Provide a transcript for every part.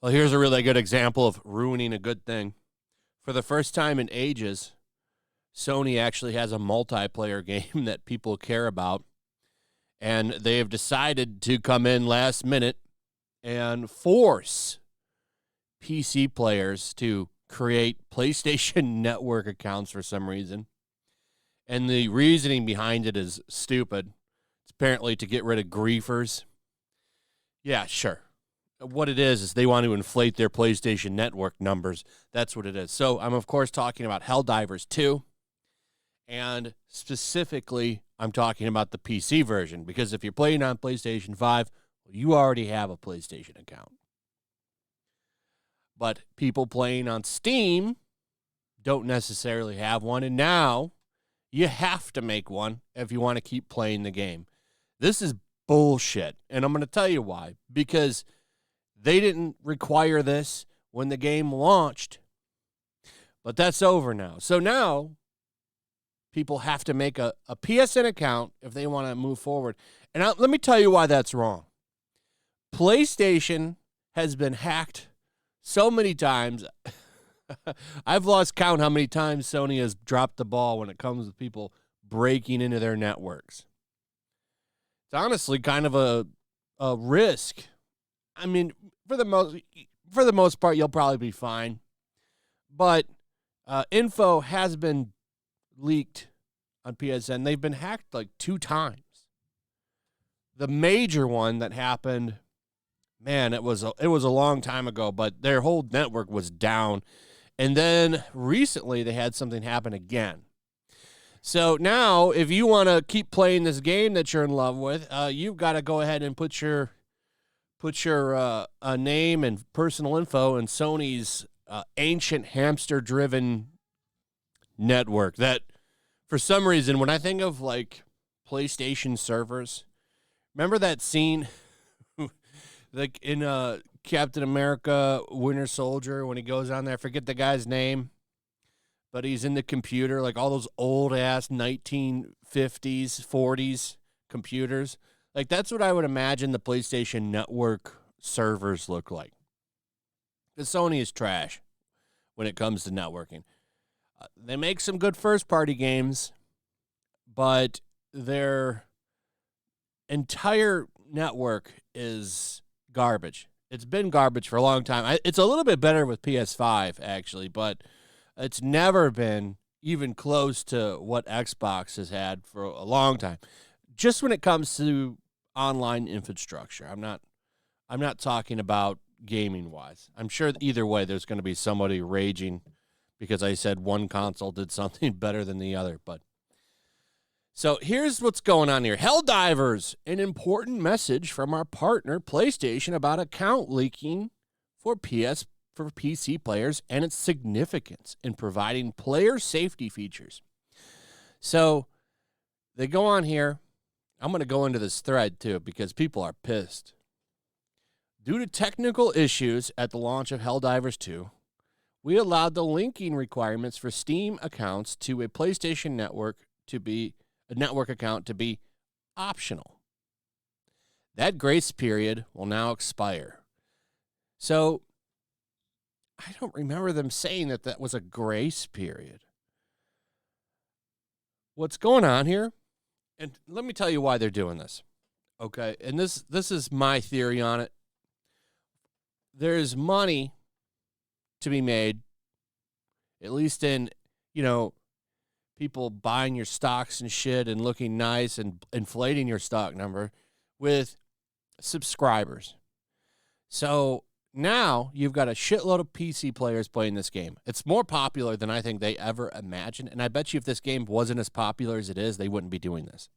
Well, here's a really good example of ruining a good thing. For the first time in ages, Sony actually has a multiplayer game that people care about, and they have decided to come in last minute and force PC players to create PlayStation Network accounts for some reason. And the reasoning behind it is stupid. It's apparently to get rid of griefers. Yeah, sure. What it is they want to inflate their PlayStation Network numbers. That's what it is. So I'm, of course, talking about Helldivers 2. And specifically, I'm talking about the PC version. Because if you're playing on PlayStation 5, you already have a PlayStation account. But people playing on Steam don't necessarily have one. And now you have to make one if you want to keep playing the game. This is bullshit. And I'm going to tell you why. Because they didn't require this when the game launched. But that's over now. So now people have to make a PSN account if they want to move forward. And let me tell you why that's wrong. PlayStation has been hacked so many times. I've lost count how many times Sony has dropped the ball when it comes to people breaking into their networks. It's honestly kind of a risk. I mean, for the most part, you'll probably be fine. But info has been leaked on PSN. They've been hacked like 2 times. The major one that happened, man, it was a long time ago, but their whole network was down. And then recently they had something happen again. So now if you want to keep playing this game that you're in love with, you've got to go ahead and put your name and personal info in Sony's ancient hamster-driven network that, for some reason, when I think of, like, PlayStation servers, remember that scene like in Captain America Winter Soldier when he goes on there, I forget the guy's name, but he's in the computer, like all those old-ass 1950s, 40s computers. Like, that's what I would imagine the PlayStation Network servers look like. Because Sony is trash when it comes to networking. They make some good first-party games, but their entire network is garbage. It's been garbage for a long time. It's a little bit better with PS5, actually, but it's never been even close to what Xbox has had for a long time. Just when it comes to online infrastructure. I'm not talking about gaming-wise. I'm sure either way there's going to be somebody raging because I said one console did something better than the other. But so here's what's going on here. Helldivers, an important message from our partner PlayStation about account leaking for PC players and its significance in providing player safety features. So they go on here. I'm going to go into this thread too because people are pissed. Due to technical issues at the launch of Helldivers 2, we allowed the linking requirements for Steam accounts to a PlayStation network account to be optional. That grace period will now expire. So I don't remember them saying that was a grace period. What's going on here? And let me tell you why they're doing this. Okay, and this is my theory on it. There's money to be made, at least in, people buying your stocks and shit and looking nice and inflating your stock number with subscribers. So now you've got a shitload of PC players playing this game. It's more popular than I think they ever imagined. And I bet you if this game wasn't as popular as it is, they wouldn't be doing this.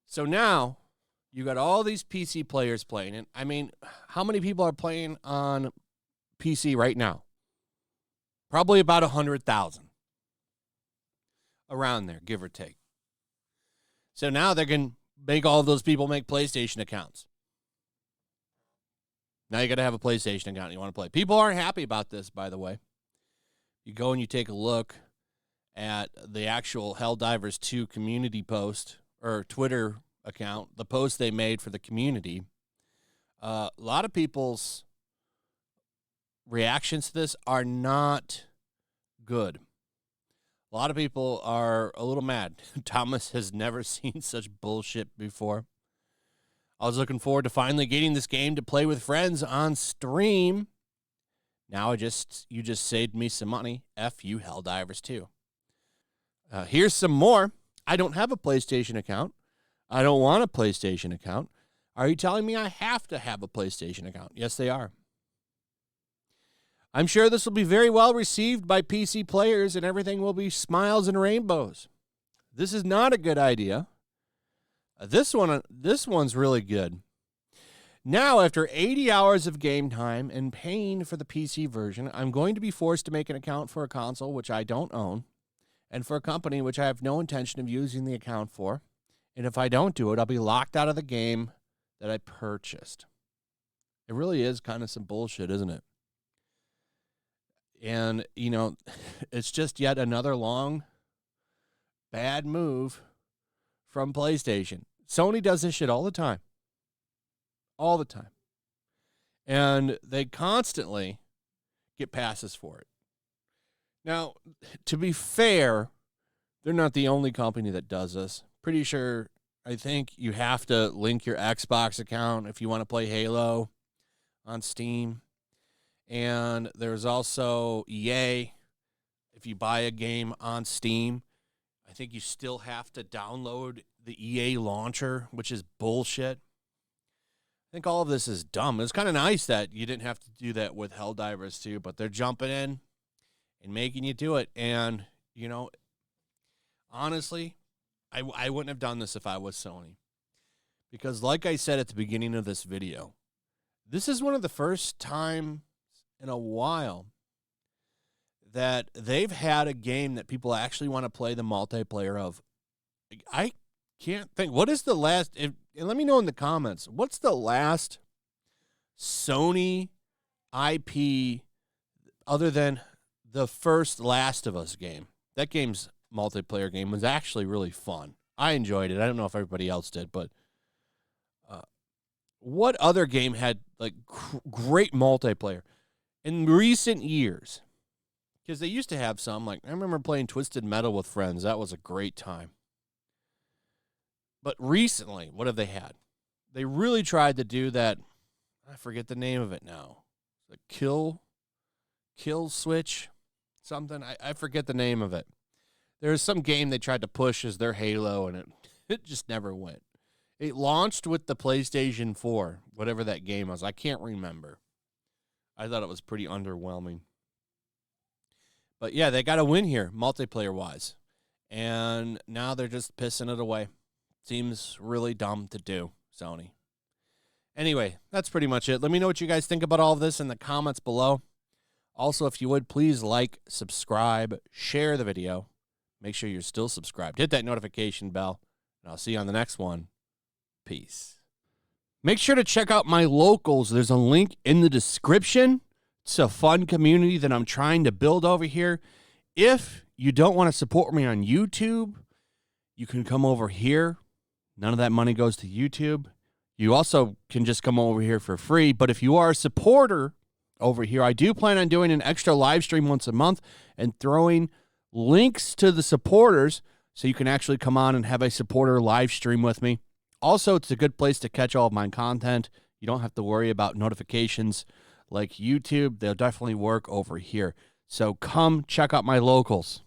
So now you got all these PC players playing. And I mean, how many people are playing on PC right now? Probably about 100,000. Around there, give or take. So now they're going to make all of those people make PlayStation accounts. Now you got to have a PlayStation account and you want to play. People aren't happy about this, by the way. You go and you take a look at the actual Helldivers 2 community post or Twitter account, the post they made for the community, a lot of people's reactions to this are not good. A lot of people are a little mad. Thomas has never seen such bullshit before. I was looking forward to finally getting this game to play with friends on stream. Now you just saved me some money. F you, Helldivers 2. Here's some more. I don't have a PlayStation account. I don't want a PlayStation account. Are you telling me I have to have a PlayStation account? Yes, they are. I'm sure this will be very well received by PC players and everything will be smiles and rainbows. This is not a good idea. This one's really good. Now, after 80 hours of game time and paying for the PC version, I'm going to be forced to make an account for a console which I don't own and for a company which I have no intention of using the account for. And if I don't do it, I'll be locked out of the game that I purchased. It really is kind of some bullshit, isn't it? And, you know, it's just yet another long, bad move from PlayStation. Sony does this shit all the time. All the time. And they constantly get passes for it. Now, to be fair, they're not the only company that does this. Pretty sure, I think you have to link your Xbox account if you want to play Halo on Steam. And there's also EA. If you buy a game on Steam, I think you still have to download the EA launcher, which is bullshit. I think all of this is dumb. It's kind of nice that you didn't have to do that with Helldivers 2, but they're jumping in and making you do it. And, you know, honestly, I wouldn't have done this if I was Sony. Because like I said at the beginning of this video, this is one of the first time in a while that they've had a game that people actually want to play the multiplayer of. I can't think. What is the last... and let me know in the comments, what's the last Sony IP other than the first Last of Us game? That game's multiplayer game was actually really fun. I enjoyed it. I don't know if everybody else did, but what other game had like great multiplayer in recent years? Because they used to have some, like I remember playing Twisted Metal with friends. That was a great time. But recently, what have they had? They really tried to do that. I forget the name of it now. The kill switch, something. I forget the name of it. There was some game they tried to push as their Halo, and it just never went. It launched with the PlayStation 4, whatever that game was. I can't remember. I thought it was pretty underwhelming. But yeah, they got a win here, multiplayer-wise. And now they're just pissing it away. Seems really dumb to do, Sony. Anyway, that's pretty much it. Let me know what you guys think about all of this in the comments below. Also, if you would, please like, subscribe, share the video. Make sure you're still subscribed. Hit that notification bell, and I'll see you on the next one. Peace. Make sure to check out my locals. There's a link in the description. It's a fun community that I'm trying to build over here. If you don't want to support me on YouTube, you can come over here. None of that money goes to YouTube. You also can just come over here for free. But if you are a supporter over here, I do plan on doing an extra live stream once a month and throwing links to the supporters so you can actually come on and have a supporter live stream with me. Also, it's a good place to catch all of my content. You don't have to worry about notifications like YouTube. They'll definitely work over here. So come check out my locals.